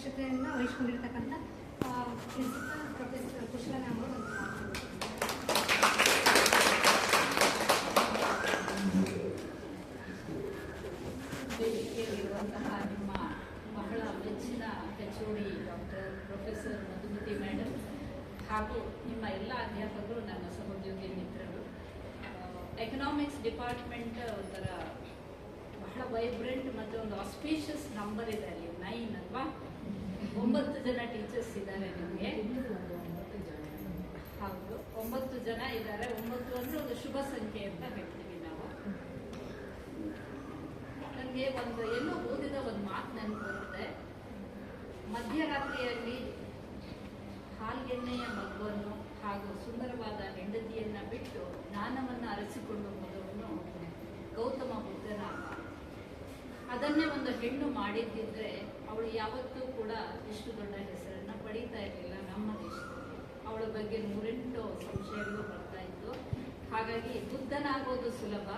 ಅಧ್ಯಕ್ಷತೆಯನ್ನು ವಹಿಸಿಕೊಂಡಿರ್ತಕ್ಕಂಥ principal professor ಕುಶಲ ಅವರು ವೇದಿಕೆಯಲ್ಲಿರುವಂತಹ ನಿಮ್ಮ ಬಹಳ ಮೆಚ್ಚಿನ HOD doctor professor Madhumati madam ಹಾಗೂ ನಿಮ್ಮ ಎಲ್ಲ ಅಧ್ಯಾಪಕರು, ನನ್ನ ಸಹೋದ್ಯೋಗಿ ಮಿತ್ರರು. ಎಕನಾಮಿಕ್ಸ್ ಡಿಪಾರ್ಟ್ಮೆಂಟ್ ಒಂಥರ ಬಹಳ ವೈಬ್ರೆಂಟ್ ಮತ್ತು ಒಂದು ಆಸ್ಪೀಷಿಯಸ್ ನಂಬರ್ ಇದೆ ಅಲ್ಲಿ, 9 ಅಲ್ವಾ? 9 ಜನ ಟೀಚರ್ಸ್ ಇದ್ದಾರೆ ನಿಮಗೆ. ಹೌದು, 9 ಜನ ಇದ್ದಾರೆ. 9 ಅಂದ್ರೆ ಒಂದು ಶುಭ ಸಂಖ್ಯೆ ಅಂತ ಹೇಳ್ತೀವಿ ನಾವು. ನನಗೆ ಎಲ್ಲೋ ಓದಿದ ಒಂದು ಮಾತು ನೆನಪು ಬರುತ್ತೆ. ಮಧ್ಯರಾತ್ರಿಯಲ್ಲಿ ಹಾಲ್ಗೆಣ್ಣೆಯ ಮಗುವನ್ನು ಹಾಗೂ ಸುಂದರವಾದ ಹೆಂಡತಿಯನ್ನ ಬಿಟ್ಟು ಜ್ಞಾನವನ್ನು ಅರಸಿಕೊಂಡು ಹೋದವನು ಗೌತಮ ಬುದ್ಧನ. ಅದನ್ನೇ ಒಂದು ಹೆಣ್ಣು ಮಾಡಿದ್ದಿದ್ರೆ ಅವಳು ಯಾವತ್ತೂ ಕೂಡ ಇಷ್ಟು ದೊಡ್ಡ ಹೆಸರನ್ನ ಪಡೀತಾ ಇರಲಿಲ್ಲ ನಮ್ಮ ದೇಶದಲ್ಲಿ. ಅವಳ ಬಗ್ಗೆ 108 ಸಂಶಯಗಳು ಬರ್ತಾ ಇತ್ತು. ಹಾಗಾಗಿ ಬುದ್ಧನಾಗೋದು ಸುಲಭ,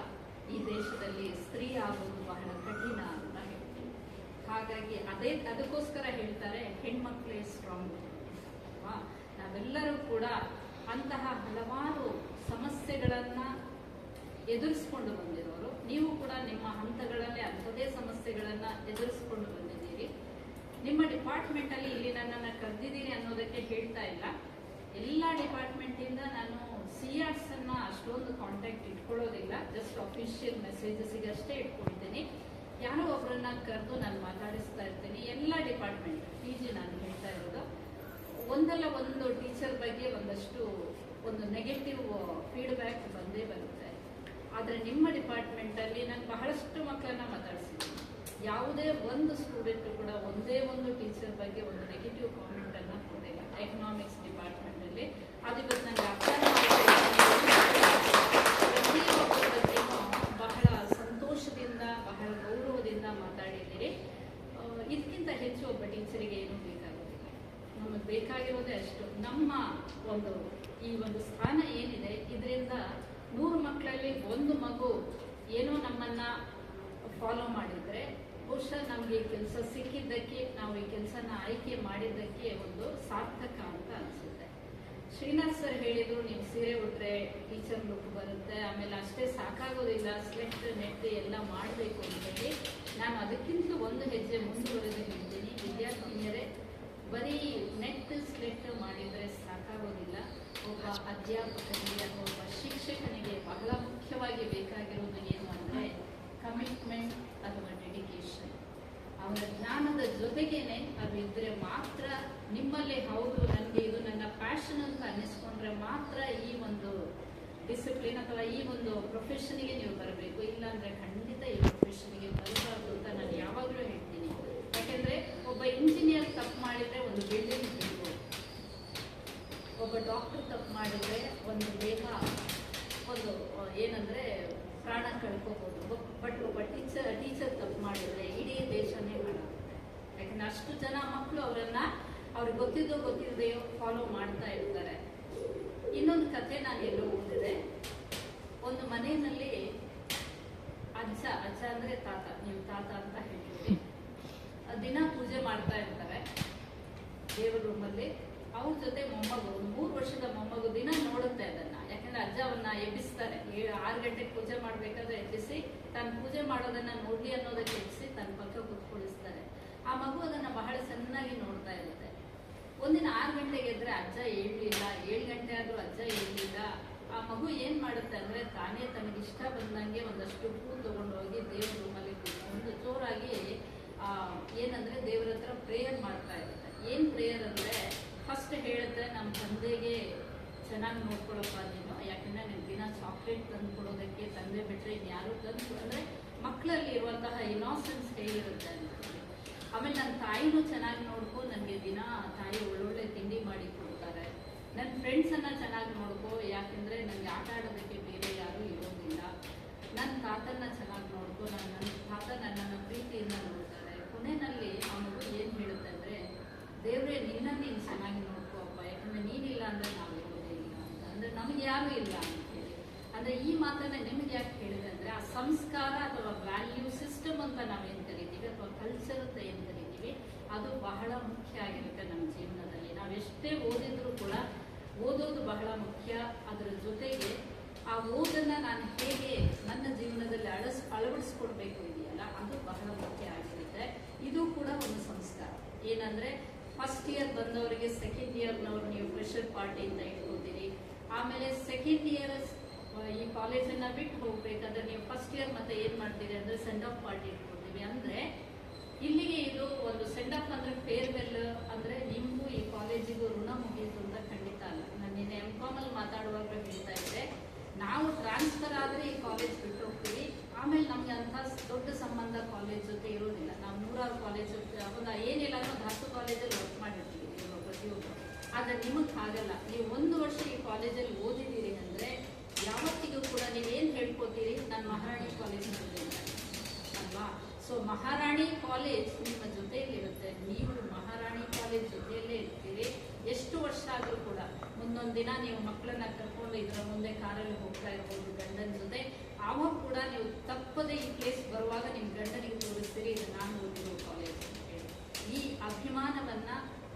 ಈ ದೇಶದಲ್ಲಿ ಸ್ತ್ರೀ ಆಗೋದು ಬಹಳ ಕಠಿಣ ಅಂತ ಹೇಳ್ತೀವಿ. ಹಾಗಾಗಿ ಅದಕ್ಕೋಸ್ಕರ ಹೇಳ್ತಾರೆ ಹೆಣ್ಮಕ್ಳೇ ಸ್ಟ್ರಾಂಗ್ ಅಲ್ವಾ? ನಾವೆಲ್ಲರೂ ಕೂಡ ಅಂತಹ ಹಲವಾರು ಸಮಸ್ಯೆಗಳನ್ನ ಎದುರಿಸ್ಕೊಂಡು ಬಂದಿರೋರು. ನೀವು ಕೂಡ ನಿಮ್ಮ ಹಂತಗಳಲ್ಲಿ ಅಂಥದೇ ಸಮಸ್ಯೆಗಳನ್ನ ಎದುರಿಸ್ಕೊಂಡು ಬಂದಿದ್ದೀರಿ. ನಿಮ್ಮ ಡಿಪಾರ್ಟ್ಮೆಂಟ್ ಅಲ್ಲಿ ಇಲ್ಲಿ ನನ್ನನ್ನು ಕರೆದಿದ್ದೀರಿ ಅನ್ನೋದಕ್ಕೆ ಹೇಳ್ತಾ ಇಲ್ಲ. ಎಲ್ಲ ಡಿಪಾರ್ಟ್ಮೆಂಟ್ ಇಂದ ನಾನು CRs ಅನ್ನ ಅಷ್ಟೊಂದು ಕಾಂಟ್ಯಾಕ್ಟ್ ಇಟ್ಕೊಳ್ಳೋದಿಲ್ಲ. ಜಸ್ಟ್ ಅಫಿಷಿಯಲ್ ಮೆಸೇಜಸ್ಗೆ ಅಷ್ಟೇ ಇಟ್ಕೊಳ್ತೀನಿ. ಯಾರೋ ಒಬ್ಬರನ್ನ ಕರೆದು ನಾನು ಮಾತಾಡಿಸ್ತಾ ಇರ್ತೀನಿ. ಎಲ್ಲ ಡಿಪಾರ್ಟ್ಮೆಂಟ್ PG ನಾನು ಹೇಳ್ತಾ ಇರೋದು. ಒಂದಲ್ಲ ಒಂದು ಟೀಚರ್ ಬಗ್ಗೆ ಒಂದು ನೆಗೆಟಿವ್ ಫೀಡ್ಬ್ಯಾಕ್ ಬಂದೇ ಬರುತ್ತೆ. ಆದರೆ ನಿಮ್ಮ ಡಿಪಾರ್ಟ್ಮೆಂಟ್ ಅಲ್ಲಿ ನಾನು ಬಹಳಷ್ಟು ಮಕ್ಕಳನ್ನ ಮಾತಾಡಿಸಿದ್ದೀನಿ. ಯಾವುದೇ ಒಂದು ಸ್ಟೂಡೆಂಟ್ ಕೂಡ ಒಂದೇ ಒಂದು ಟೀಚರ್ ಬಗ್ಗೆ ಒಂದು ನೆಗೆಟಿವ್ ಕಾಮೆಂಟ್ ಅನ್ನ ಕೊಟ್ಟಿಲ್ಲ ಎಕನಾಮಿಕ್ಸ್ ಡಿಪಾರ್ಟ್ಮೆಂಟ್ ಅಲ್ಲಿ. ಅದು ಇವತ್ತು ನನಗೆ ಪ್ರತಿಯೊಬ್ಬರ ಬಗ್ಗೆನೂ ಬಹಳ ಸಂತೋಷದಿಂದ, ಬಹಳ ಗೌರವದಿಂದ ಮಾತಾಡಿದ್ದೀರಿ. ಇದಕ್ಕಿಂತ ಹೆಚ್ಚು ಒಬ್ಬ ಟೀಚರಿಗೆ ಏನೂ ಬೇಕಾಗೋದಿಲ್ಲ. ನಮಗೆ ಬೇಕಾಗಿರೋದೇ ಅಷ್ಟು. ನಮ್ಮ ಈ ಒಂದು ಸ್ಥಾನ ಏನಿದೆ, ಇದರಿಂದ 100 ಮಕ್ಕಳಲ್ಲಿ 1 ಮಗು ಏನೋ ನಮ್ಮನ್ನ ಫಾಲೋ ಮಾಡಿದ್ರೆ ಬಹುಶಃ ನಮಗೆ ಕೆಲಸ ಸಿಕ್ಕಿದ್ದಕ್ಕೆ, ನಾವು ಈ ಕೆಲಸನ ಆಯ್ಕೆ ಮಾಡಿದ್ದಕ್ಕೆ ಒಂದು ಸಾರ್ಥಕ ಅಂತ ಅನಿಸುತ್ತೆ. ಶ್ರೀನಾಥ್ ಸರ್ ಹೇಳಿದ್ರು, ನೀವು ಸೀರೆ ಉಟ್ರೆ ಟೀಚರ್ ಲುಕ್ ಬರುತ್ತೆ, ಆಮೇಲೆ ಅಷ್ಟೇ ಸಾಕಾಗೋದಿಲ್ಲ, ಸ್ಲೆಟ್ ನೆಟ್ ಎಲ್ಲ ಮಾಡಬೇಕು ಅಂತೇಳಿ. ನಾನು ಅದಕ್ಕಿಂತ ಒಂದು ಹೆಜ್ಜೆ ಮುಂದುವರೆದು ಹೇಳ್ತೀನಿ, ವಿದ್ಯಾರ್ಥಿನಿಯರೇ, ಬರೀ ನೆಟ್ ಸ್ಲೆಟ್ ಮಾಡಿದರೆ ಸಾಕಾಗೋದಿಲ್ಲ. ಒಬ್ಬ ಅಧ್ಯಾಪಕನಿಗೆ ಅಥವಾ ಒಬ್ಬ ಶಿಕ್ಷಕನಿಗೆ ಬಹಳ ಮುಖ್ಯವಾಗಿ ಬೇಕಾಗಿರೋದು ಏನು ಅಂದರೆ ಕಮಿಟ್ಮೆಂಟ್ ಅಥವಾ ಡೆಡಿಕೇಶನ್. ಅವರ ಜ್ಞಾನದ ಜೊತೆಗೇನೆ ಅದು ಇದ್ರೆ ಮಾತ್ರ, ನಿಮ್ಮಲ್ಲಿ ಹೌದು ನನಗೆ ಇದು ನನ್ನ ಪ್ಯಾಷನ್ ಅಂತ ಅನ್ನಿಸ್ಕೊಂಡ್ರೆ ಮಾತ್ರ ಈ ಒಂದು ಡಿಸಿಪ್ಲಿನ್ ಅಥವಾ ಈ ಒಂದು ಪ್ರೊಫೆಷನ್ಗೆ ನೀವು ಬರಬೇಕು. ಇಲ್ಲಾಂದ್ರೆ ಖಂಡಿತ ಈ ಪ್ರೊಫೆಷನ್ಗೆ ಬರಬಾರ್ದು ಅಂತ ನಾನು ಯಾವಾಗಲೂ ಹೇಳ್ತೀನಿ. ಯಾಕೆಂದ್ರೆ ಒಬ್ಬ ಇಂಜಿನಿಯರ್ ತಪ್ಪು ಮಾಡಿದ್ರೆ ಒಂದು ಬಿಲ್ಡಿಂಗ್ ಬಿಡ್ಬೋದು, ಒಬ್ಬ ಡಾಕ್ಟರ್ ತಪ್ಪು ಮಾಡಿದ್ರೆ ಒಂದು ದೇಹ ಏನಂದ್ರೆ ಪ್ರಾಣ ಕಳ್ಕೋಬಹುದು. ಬಟ್ ಒಬ್ಬ ಟೀಚರ್ ತಪ್ಪು ಮಾಡಿದ್ರೆ ಇಡೀ ದೇಶನೇ ಹಾಳಾಗುತ್ತೆ. ಯಾಕಂದ್ರೆ ಅಷ್ಟು ಜನ ಮಕ್ಕಳು ಅವ್ರಿಗೆ ಗೊತ್ತಿದ್ದೆಯೋ ಫಾಲೋ ಮಾಡ್ತಾ ಇರ್ತಾರೆ. ಇನ್ನೊಂದು ಕತೆ ನಾನು ಎಲ್ಲೋ ಓದಿದೆ. ಒಂದು ಮನೆಯಲ್ಲಿ ಅಜ್ಜ ಅಂದ್ರೆ ತಾತ, ನೀವು ತಾತ ಅಂತ ಹೇಳ್ತೀವಿ, ದಿನ ಪೂಜೆ ಮಾಡ್ತಾ ಇರ್ತಾರೆ ದೇವರ ರೂಮಲ್ಲಿ. ಅವ್ರ ಜೊತೆ ಮೊಮ್ಮಗು, 3 ವರ್ಷದ ಮೊಮ್ಮಗು ದಿನ ನೋಡುತ್ತೆ ಅದನ್ನ. ಯಾಕಂದ್ರೆ ಅಜ್ಜ ಅವನ್ನ ಎಬ್ಬಿಸ್ತಾರೆ, 6 ಗಂಟೆಗೆ ಪೂಜೆ ಮಾಡ್ಬೇಕಾದ್ರೆ ಎಬ್ಬಿಸಿ ತಾನು ಪೂಜೆ ಮಾಡೋದನ್ನ ನೋಡ್ಲಿ ಅನ್ನೋದಕ್ಕೆ ಎಬ್ಬಿಸಿ ತನ್ನ ಪಕ್ಕ ಕೂತ್ಕೊಳಿಸ್ತಾರೆ. ಆ ಮಗು ಅದನ್ನ ಬಹಳ ಚೆನ್ನಾಗಿ ನೋಡ್ತಾ ಇರುತ್ತೆ. ಒಂದಿನ 6 ಗಂಟೆಗೆ ಎದ್ರೆ ಅಜ್ಜ ಏಳ್ಲಿಲ್ಲ, 7 ಗಂಟೆ ಆದ್ರೂ ಅಜ್ಜ ಏಳ್ಲಿಲ್ಲ. ಆ ಮಗು ಏನ್ ಮಾಡುತ್ತೆ ಅಂದ್ರೆ ತಾನೇ ತನಗಿಷ್ಟ ಬಂದಂಗೆ ಒಂದಷ್ಟು ಹೂ ತಗೊಂಡೋಗಿ ದೇವ್ರ ರೂಮಲ್ಲಿ ಕೂತ್ಕೊಂಡು ಜೋರಾಗಿ ಏನಂದ್ರೆ ದೇವರ ಹತ್ರ ಪ್ರೇಯರ್ ಮಾಡ್ತಾ ಇರುತ್ತೆ. ಏನ್ ಪ್ರೇಯರ್ ಅಂದ್ರೆ ಫಸ್ಟ್ ಹೇಳುತ್ತೆ, ನಮ್ಮ ತಂದೆಗೆ ಚೆನ್ನಾಗಿ ನೋಡ್ಕೊಳಪ್ಪ ನೀನು, ಯಾಕಂದ್ರೆ ನಿನ್ ದಿನ ಚಾಕ್ಲೇಟ್ ತಂದು ಕೊಡೋದಕ್ಕೆ ತಂದೆ ಬಿಟ್ರೆ ಇನ್ಯಾರು ತಂದು, ಅಂದ್ರೆ ಮಕ್ಕಳಲ್ಲಿ ಇರುವಂತಹ ಇನಾಸೆನ್ಸ್ ಹೇಗಿರುತ್ತೆ ಅಂತ. ಆಮೇಲೆ ನನ್ನ ತಾಯಿನೂ ಚೆನ್ನಾಗಿ ನೋಡ್ಕೊ, ನನಗೆ ದಿನ ತಾಯಿ ಒಳ್ಳೊಳ್ಳೆ ತಿಂಡಿ ಮಾಡಿ ಕೊಡ್ತಾರೆ. ನನ್ನ ಫ್ರೆಂಡ್ಸನ್ನ ಚೆನ್ನಾಗಿ ನೋಡ್ಕೊ, ಯಾಕೆಂದ್ರೆ ನನಗೆ ಆಟ ಆಡೋದಕ್ಕೆ ಬೇರೆ ಯಾರೂ ಇರೋದಿಲ್ಲ. ನನ್ನ ತಾತನ್ನ ಚೆನ್ನಾಗಿ ನೋಡ್ಕೊ, ನನ್ನ ತಾತ ನನ್ನನ್ನು ಪ್ರೀತಿಯಿಂದ ನೋಡ್ತಾರೆ. ಕೊನೆಯಲ್ಲಿ ಆ ಮಗು ಏನು ಹೇಳುತ್ತೆ ಅಂದ್ರೆ, ದೇವ್ರೆ ನೀನು ಚೆನ್ನಾಗಿ ನೋಡ್ಕೋ ಅಪ್ಪ, ಯಾಕಂದ್ರೆ ನೀನಿಲ್ಲ ಅಂದ್ರೆ ನಾವು ಇರೋದೇ ಇಲ್ಲ ಅಂತ, ಅಂದ್ರೆ ನಮ್ಗೆ ಯಾರು ಇಲ್ಲ ಅಂತ ಹೇಳಿ. ಅಂದ್ರೆ ಈ ಮಾತನ್ನ ನಿಮ್ಗೆ ಯಾಕೆ ಹೇಳಿದೆ ಅಂದ್ರೆ, ಆ ಸಂಸ್ಕಾರ ಅಥವಾ ವ್ಯಾಲ್ಯೂ ಸಿಸ್ಟಮ್ ಅಂತ ನಾವೇನು ಕರಿತೀವಿ ಅಥವಾ ಕಲ್ಚರ್ ಅಂತ ಏನು ಕರಿತೀವಿ, ಅದು ಬಹಳ ಮುಖ್ಯ ಆಗಿರುತ್ತೆ ನಮ್ಮ ಜೀವನದಲ್ಲಿ. ನಾವೆಷ್ಟೇ ಓದಿದ್ರು ಕೂಡ ಓದೋದು ಬಹಳ ಮುಖ್ಯ. ಅದರ ಜೊತೆಗೆ ಆ ಓದನ್ನ ನಾನು ಹೇಗೆ ನನ್ನ ಜೀವನದಲ್ಲಿ ಅಳವಡಿಸ್ಕೊಡ್ಬೇಕು ಇದೆಯಲ್ಲ, ಅದು ಬಹಳ ಮುಖ್ಯ ಆಗಿರುತ್ತೆ. ಇದು ಕೂಡ ಒಂದು ಸಂಸ್ಕಾರ. ಏನಂದ್ರೆ ಫಸ್ಟ್ ಇಯರ್ ಬಂದವರಿಗೆ ಸೆಕೆಂಡ್ ಇಯರ್ನವ್ರು ನೀವು ಫ್ರೆಶರ್ ಪಾರ್ಟಿಯಿಂದ ಇಟ್ಕೋತೀರಿ. ಆಮೇಲೆ ಸೆಕೆಂಡ್ ಇಯರ್ ಈ ಕಾಲೇಜನ್ನ ಬಿಟ್ಟು ಹೋಗ್ಬೇಕಾದ್ರೆ ನೀವು ಫಸ್ಟ್ ಇಯರ್ ಮತ್ತೆ ಏನ್ ಮಾಡ್ತೀರಿ ಅಂದ್ರೆ ಸೆಂಡ್ ಆಫ್ ಪಾರ್ಟಿ ಇಟ್ಕೊಳ್ತೀವಿ. ಅಂದ್ರೆ ಇಲ್ಲಿಗೆ ಇದು ಒಂದು ಸೆಂಡ್ ಆಫ್ ಅಂದ್ರೆ ಫೇರ್ವೆಲ್ ಅಂದ್ರೆ ನಿಮ್ಗೂ ಈ ಕಾಲೇಜಿಗೂ ಋಣ ಮುಗಿಯಿತು ಅಂತ ಖಂಡಿತ ಅಲ್ಲ. ನಾನು ನಿನ್ನೆ M.Com ಅಲ್ಲಿ ಮಾತಾಡುವಾಗ ಹೇಳ್ತಾ ಇದ್ದೆ, ನಾವು ಟ್ರಾನ್ಸ್ಫರ್ ಆದ್ರೆ ಈ ಕಾಲೇಜ್ ಬಿಟ್ಟು ಹೋಗ್ತೀವಿ, ಆಮೇಲೆ ನಮ್ಗೆ ಅಂತ ದೊಡ್ಡ ಸಂಬಂಧ ಕಾಲೇಜ್ ಜೊತೆ ಇರೋದಿಲ್ಲ. ನಾವು 100 ಕಾಲೇಜ್ ಒಂದು ಏನಿಲ್ಲ ಒಂದು 10 ಕಾಲೇಜಲ್ಲಿ ವರ್ಕ್ ಮಾಡಿರ್ತೀವಿ ಪ್ರತಿಯೊಬ್ಬರು. ಆದ್ರೆ ನಿಮಗ್ ಹಾಗಲ್ಲ. ನೀವು 1 ವರ್ಷ ಈ ಕಾಲೇಜಲ್ಲಿ ಓದಿದ್ದೀರಿ ಅಂದ್ರೆ ಯಾವತ್ತಿಗೂ ಕೂಡ ನೀವೇನ್ ಹೇಳ್ಕೊತೀರಿ, ನಾನು ಮಹಾರಾಣಿ ಕಾಲೇಜ್ ಅಲ್ವಾ. ಸೊ ಮಹಾರಾಣಿ ಕಾಲೇಜ್ ನಿಮ್ಮ ಜೊತೆಯಲ್ಲಿರುತ್ತೆ. ನೀವು ಮಹಾರಾಣಿ ಕಾಲೇಜ್ ಜೊತೆಯಲ್ಲೇ ಇರ್ತೀರಿ. ಎಷ್ಟು ವರ್ಷ ಆದ್ರೂ ಕೂಡ ಮುಂದೊಂದು ದಿನ ನೀವು ಮಕ್ಕಳನ್ನ ಕರ್ಕೊಂಡು ಇದರ ಮುಂದೆ ಕಾರಲ್ಲಿ ಹೋಗ್ತಾ ಇರ್ಬೋದು ಗಂಡನ ಜೊತೆ, ಆವಾಗ ಕೂಡ ನೀವು ತಪ್ಪದೆ ಈ ಪ್ಲೇಸ್ ಬರುವಾಗ ನಿಮ್ ಗಂಡನಿಗೆ ತೋರಿಸ್ತೀರಿ ಇದು ನಾನು ಓದಿರೋ ಕಾಲೇಜ್ ಅಂತ ಹೇಳಿ. ಈ ಅಭಿಮಾನವನ್ನ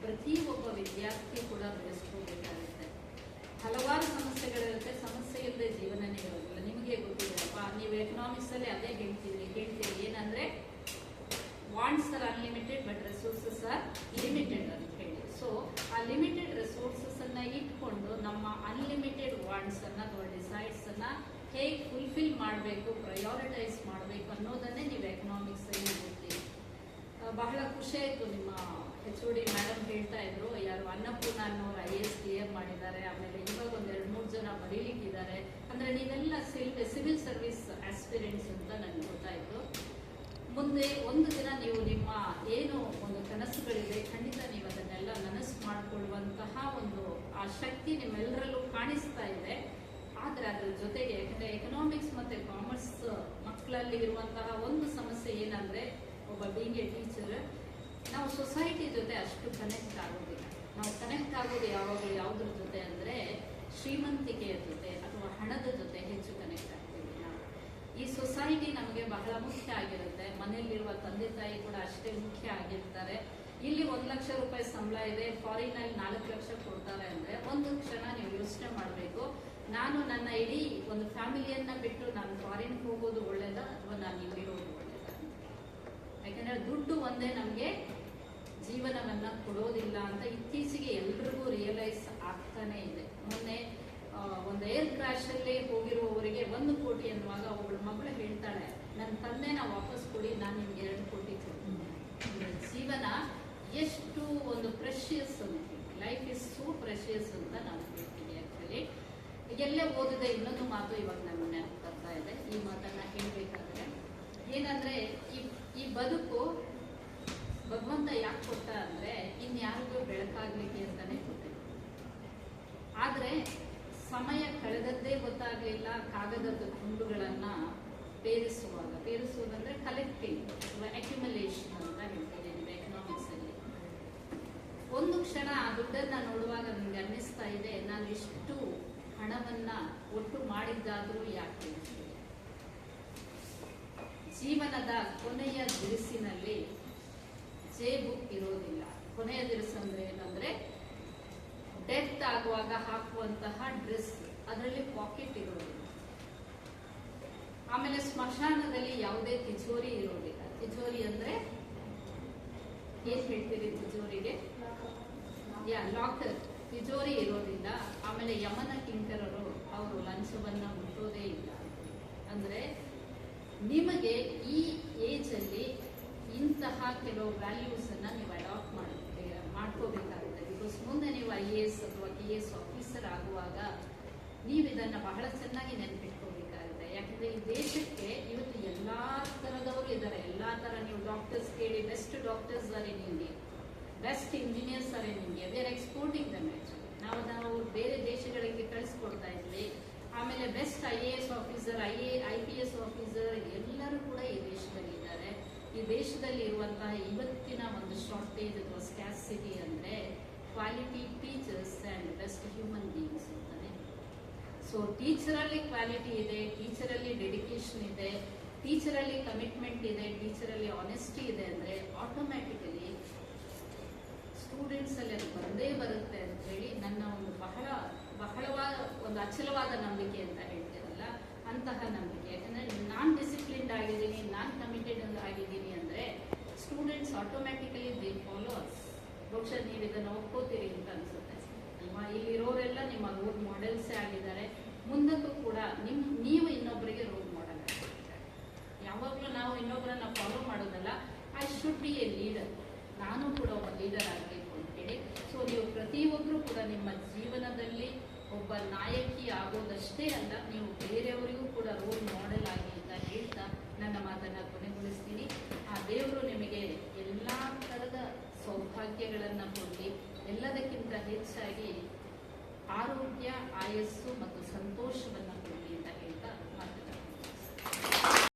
ಪ್ರತಿಯೊಬ್ಬ ವಿದ್ಯಾರ್ಥಿ ಕೂಡ ಬೆಳೆಸ್ಕೋಬೇಕಾಗುತ್ತೆ. ಹಲವಾರು ಸಮಸ್ಯೆಗಳಿರುತ್ತೆ, ಸಮಸ್ಯೆ ಇಲ್ಲದೆ ಜೀವನನೇ ಇರೋದಿಲ್ಲ. ನಿಮಗೆ ಗೊತ್ತಿದೆಯಪ್ಪ, ನೀವು ಎಕನಾಮಿಕ್ಸ್ ಅಲ್ಲಿ ಅದೇ ಹೇಳ್ತೀರಿ ಏನಂದ್ರೆ wants are unlimited but resources are limited ಅಂತ ಹೇಳಿ. ಸೊ ಆ ಲಿಮಿಟೆಡ್ ರಿಸೋರ್ಸಸ್ ಅನ್ನ ಇಟ್ಕೊಂಡು ನಮ್ಮ ಅನ್ಲಿಮಿಟೆಡ್ ವಾಂಟ್ಸ್ ಅನ್ನ ಅಥವಾ ಡಿಸೈರ್ಸ್ ಅನ್ನ ಹೇಗೆ ಫುಲ್ಫಿಲ್ ಮಾಡಬೇಕು, ಪ್ರಯಾರಿಟೈಸ್ ಮಾಡಬೇಕು ಅನ್ನೋದನ್ನೇ ನೀವು ಎಕನಾಮಿಕ್ಸ್ ಅಲ್ಲಿ ಓದ್ತೀರಿ. ಬಹಳ ಖುಷಿ ಆಯ್ತು, ನಿಮ್ಮ HOD ಮೇಡಮ್ ಹೇಳ್ತಾ ಇದ್ರು, ಯಾರು ಅನ್ನಪೂರ್ಣ ಅನ್ನೋರು IAS ಕ್ಲಿಯರ್ ಮಾಡಿದ್ದಾರೆ, ಆಮೇಲೆ ಇವಾಗ ಒಂದ್ 2-3 ಜನ ಬರೀಲಿಕ್ಕಿದ್ದಾರೆ. ಅಂದ್ರೆ ನೀವೆಲ್ಲ ಸಿವಿಲ್ ಸರ್ವಿಸ್ ಆಸ್ಪಿರೆಂಟ್ಸ್ ಅಂತ ನನ್ಗೆ ಗೊತ್ತಾಯ್ತು. ಮುಂದೆ ಒಂದು ದಿನ ನೀವು ನಿಮ್ಮ ಏನು ಒಂದು ಕನಸುಗಳಿದೆ, ಖಂಡಿತ ನೀವು ಅದನ್ನೆಲ್ಲ ನನಸು ಮಾಡಿಕೊಳ್ಳುವಂತಹ ಒಂದು ಆ ಶಕ್ತಿ ನಿಮ್ಮೆಲ್ಲರಲ್ಲೂ ಕಾಣಿಸ್ತಾ ಇದೆ. ಆದ್ರೆ ಅದ್ರ ಜೊತೆಗೆ ಯಾಕಂದ್ರೆ ಎಕನಾಮಿಕ್ಸ್ ಮತ್ತೆ ಕಾಮರ್ಸ್ ಮಕ್ಕಳಲ್ಲಿ ಇರುವಂತಹ ಒಂದು ಸಮಸ್ಯೆ ಏನಂದ್ರೆ, ಒಬ್ಬ ಬೀಯಿಂಗ್ ಎ ಟೀಚರ್, ನಾವು ಸೊಸೈಟಿ ಜೊತೆ ಅಷ್ಟು ಕನೆಕ್ಟ್ ಆಗೋದಿಲ್ಲ. ನಾವು ಕನೆಕ್ಟ್ ಆಗೋದು ಯಾವಾಗಲೂ ಯಾವುದ್ರ ಜೊತೆ ಅಂದ್ರೆ ಶ್ರೀಮಂತಿಕೆಯ ಜೊತೆ ಅಥವಾ ಹಣದ ಜೊತೆ ಹೆಚ್ಚು ಕನೆಕ್ಟ್ ಆಗ್ತೀವಿ ನಾವು. ಈ ಸೊಸೈಟಿ ನಮಗೆ ಬಹಳ ಮುಖ್ಯ ಆಗಿರುತ್ತೆ. ಮನೆಯಲ್ಲಿರುವ ತಂದೆ ತಾಯಿ ಕೂಡ ಅಷ್ಟೇ ಮುಖ್ಯ ಆಗಿರ್ತಾರೆ. ಇಲ್ಲಿ 1 ಲಕ್ಷ ರೂಪಾಯಿ ಸಂಬಳ ಇದೆ, ಫಾರಿನ್ ಅಲ್ಲಿ 4 ಲಕ್ಷ ಕೊಡ್ತಾರೆ ಅಂದ್ರೆ ಒಂದು ಕ್ಷಣ ನೀವು ಯೋಚನೆ ಮಾಡಬೇಕು, ನಾನು ನನ್ನ ಇಡೀ ಒಂದು ಫ್ಯಾಮಿಲಿಯನ್ನ ಬಿಟ್ಟು ನಾನು ಫಾರಿನ್ ಹೋಗೋದು ಒಳ್ಳೇದ ಅಥವಾ ನಾನು ಇಲ್ಲಿರೋದು ಒಳ್ಳೇದ? ಯಾಕಂದ್ರೆ ದುಡ್ಡು ಒಂದೇ ನಮ್ಗೆ ಜೀವನವನ್ನ ಕೊಡೋದಿಲ್ಲ ಅಂತ ಇತ್ತೀಚೆಗೆ ಎಲ್ರಿಗೂ ರಿಯಲೈಸ್ ಆಗ್ತಾನೆ ಇದೆ. ಮೊನ್ನೆ ಒಂದು ಏರ್ ಕ್ರಾಶ್ ಅಲ್ಲಿ ಹೋಗಿರುವವರಿಗೆ 1 ಕೋಟಿ ಅನ್ನುವಾಗ ಒಬ್ಬಳು ಮಗಳು ಹೇಳ್ತಾಳೆ, ನನ್ನ ತಂದೆನ ವಾಪಸ್ ಕೊಡಿ, ನಾನು ನಿಮ್ಗೆ 2 ಕೋಟಿ ಕೊಡ್ತೀನಿ. ಜೀವನ ಎಷ್ಟು ಒಂದು ಪ್ರೆಷಿಯಸ್ ಅಂತ, ಲೈಫ್ ಇಸ್ ಸೋ ಪ್ರೆಷಿಯಸ್ ಅಂತ ನಾನು ಹೇಳ್ತೀನಿ. ಆಕ್ಚುಲಿ ಎಲ್ಲೇ ಓದಿದೆ ಇನ್ನೊಂದು ಮಾತು ಇವಾಗ ನನ್ನ ನೆನಪು ಬರ್ತಾ ಇದೆ. ಈ ಮಾತನ್ನ ಹೇಳ್ಬೇಕಾದ್ರೆ ಏನಂದ್ರೆ, ಈ ಬದುಕು ಭಗವಂತ ಯಾಕೆ ಕೊಟ್ಟ ಅಂದ್ರೆ ಇನ್ಯಾರಿಗೂ ಬೆಳಕಾಗ್ಲಿಕ್ಕೆ ಅಂತಾನೆ ಕೊಟ್ಟಿಲ್ಲ. ಆದ್ರೆ ಸಮಯ ಕಳೆದದ್ದೇ ಗೊತ್ತಾಗ್ಲಿಲ್ಲ. ಕಾಗದದ ತುಂಡುಗಳನ್ನ ಪೇರಿಸುವುದಂದ್ರೆ ಕಲೆಕ್ಟಿಂಗ್ ಅಥವಾ ಅಕ್ಯುಮುಲೇಷನ್ ಅಂತ ಹೇಳ್ತೀನಿ ನೀವು ಎಕನಾಮಿಕ್ಸ್ ಅಲ್ಲಿ. ಒಂದು ಕ್ಷಣ ಆ ದುಡ್ಡನ್ನ ನೋಡುವಾಗ ನಮ್ಗೆ ಅನ್ನಿಸ್ತಾ ಇದೆ, ನಾನು ಇಷ್ಟು ಹಣವನ್ನ ಒಟ್ಟು ಮಾಡಿದ್ದಾದ್ರೂ ಯಾಕೆ? ಜೀವನದ ಕೊನೆಯ ದಿರಿಸಿನಲ್ಲಿ ಜೇಬು ಇರೋದಿಲ್ಲ. ಕೊನೆಯ ದಿರಿಸು ಅಂದ್ರೆ ಏನಂದ್ರೆ ಡೆತ್ ಆಗುವಾಗ ಹಾಕುವಂತಹ ಡ್ರೆಸ್, ಅದರಲ್ಲಿ ಪಾಕೆಟ್ ಇರೋದಿಲ್ಲ. ಆಮೇಲೆ ಸ್ಮಶಾನದಲ್ಲಿ ಯಾವುದೇ ತಿಜೋರಿ ಇರೋದಿಲ್ಲ. ತಿಜೋರಿ ಅಂದ್ರೆ ಏನ್ ಹೇಳ್ತೀರಿ ತಿಜೋರಿಗೆ? ಲಾಕರ್. ತಿಜೋರಿ ಇರೋದಿಲ್ಲ. ಆಮೇಲೆ ಯಮನ ಕಿಂಕರರು ಅವರು ಲಂಚವನ್ನ ಮುಟ್ಟೋದೇ ಇಲ್ಲ. ಅಂದ್ರೆ ನಿಮಗೆ ಈ ಏಜ್ ಅಲ್ಲಿ ಇಂತಹ ಕೆಲವು ವ್ಯಾಲ್ಯೂಸ್ ಅನ್ನ ನೀವು ಅಡಾಪ್ಟ್ ಮಾಡ್ಕೋಬೇಕಾಗುತ್ತೆ. ಬಿಕಾಸ್ ಮುಂದೆ ನೀವು IAS ಅಥವಾ KS ಆಫೀಸರ್ ಆಗುವಾಗ ನೀವು ಇದನ್ನ ಬಹಳ ಚೆನ್ನಾಗಿ ನೆನಪಿಟ್ಕೋಬೇಕಾಗುತ್ತೆ. ಯಾಕಂದ್ರೆ ಈ ದೇಶಕ್ಕೆ ಇವತ್ತು ಎಲ್ಲಾ ತರದವರು ಇದ್ದಾರೆ. ಎಲ್ಲಾ ತರ ನೀವು ಡಾಕ್ಟರ್ಸ್ ಕೇಳಿ, best doctors R in India, best engineers R in India. We are exporting dum actually. ನಾವು ಬೇರೆ ದೇಶಗಳಿಗೆ ಕಳಿಸ್ಕೊಡ್ತಾ ಇದ್ವಿ. ಆಮೇಲೆ best IAS officer, IPS officer ಎಲ್ಲರೂ ಕೂಡ ಈ ದೇಶದಲ್ಲಿದ್ದಾರೆ. ಈ ದೇಶದಲ್ಲಿ ಇರುವಂತಹ ಇವತ್ತಿನ ಒಂದು ಶಾರ್ಟೇಜ್ ಅಥವಾ ಸ್ಕ್ಯಾಸಿಟಿ ಅಂದ್ರೆ quality teachers and best human beings ಅಂತಾನೆ. ಸೊ ಟೀಚರ್ ಅಲ್ಲಿ ಕ್ವಾಲಿಟಿ ಇದೆ, ಟೀಚರ್ ಅಲ್ಲಿ ಡೆಡಿಕೇಶನ್ ಇದೆ, ಟೀಚರ್ ಅಲ್ಲಿ ಕಮಿಟ್ಮೆಂಟ್ ಇದೆ, ಟೀಚರ್ ಅಲ್ಲಿ ಆನೆಸ್ಟಿ ಇದೆ ಅಂದ್ರೆ ಆಟೋಮ್ಯಾಟಿಕಲಿ ಸ್ಟೂಡೆಂಟ್ಸ್ ಅಲ್ಲಿ ಅದು ಬಂದೇ ಬರುತ್ತೆ ಅಂತ ಹೇಳಿ ನನ್ನ ಒಂದು ಬಹಳವಾದ ಒಂದು ಅಚಲವಾದ ನಂಬಿಕೆ ಅಂತ ಹೇಳ್ತೀರಲ್ಲ, ಅಂತಹ ನಂಬಿಕೆ. ಯಾಕಂದ್ರೆ ನಾನು ಡಿಸಿಪ್ಲಿನ್ಡ್ ಆಗಿದ್ದೀನಿ, ನಾನು ಕಮಿಟೆಡ್ ಆಗಿದ್ದೀನಿ ಅಂದ್ರೆ ಸ್ಟೂಡೆಂಟ್ಸ್ ಆಟೋಮ್ಯಾಟಿಕಲಿ ದೇ ಫಾಲೋವರ್ಸ್. ಬಹುಶಃ ನೀವು ಇದನ್ನು ಒಪ್ಕೋತೀರಿ ಅಂತ ಅನ್ಸುತ್ತೆ ಅಲ್ವಾ? ಇಲ್ಲಿರೋರೆಲ್ಲ ನಿಮ್ಮ ರೋಲ್ ಮಾಡೆಲ್ಸೇ ಆಗಿದ್ದಾರೆ. ಮುಂದಕ್ಕೂ ಕೂಡ ನೀವು ಇನ್ನೊಬ್ಬರಿಗೆ ರೋಲ್ ಮಾಡೆಲ್ ಆಗಿರ್ತಾರೆ. ಯಾವಾಗಲೂ ನಾವು ಇನ್ನೊಬ್ಬರನ್ನ ಫಾಲೋ ಮಾಡೋದಲ್ಲ, I should be A leader, ನಾನು ಕೂಡ ಒಬ್ಬ ಲೀಡರ್ ಆಗಬೇಕು ಅಂತ ಹೇಳಿ. ಸೊ ನೀವು ಪ್ರತಿಯೊಬ್ಬರು ಕೂಡ ನಿಮ್ಮ ಜೀವನದಲ್ಲಿ ಒಬ್ಬ ನಾಯಕಿ ಆಗೋದಷ್ಟೇ ಅಲ್ಲ, ನೀವು ಬೇರೆಯವರಿಗೂ ಕೂಡ ರೋಲ್ ಮಾಡೆಲ್ ಆಗಿ ಅಂತ ಹೇಳ್ತಾ ನನ್ನ ಮಾತನ್ನ ಕೊನೆಗೊಳಿಸ್ತೀನಿ. ಆ ದೇವರು ನಿಮಗೆ ಎಲ್ಲ ಥರದ ಸೌಭಾಗ್ಯಗಳನ್ನು ಕೊಡಲಿ, ಎಲ್ಲದಕ್ಕಿಂತ ಹೆಚ್ಚಾಗಿ ಆರೋಗ್ಯ, ಆಯಸ್ಸು ಮತ್ತು ಸಂತೋಷವನ್ನು ಕೊಡಲಿ ಅಂತ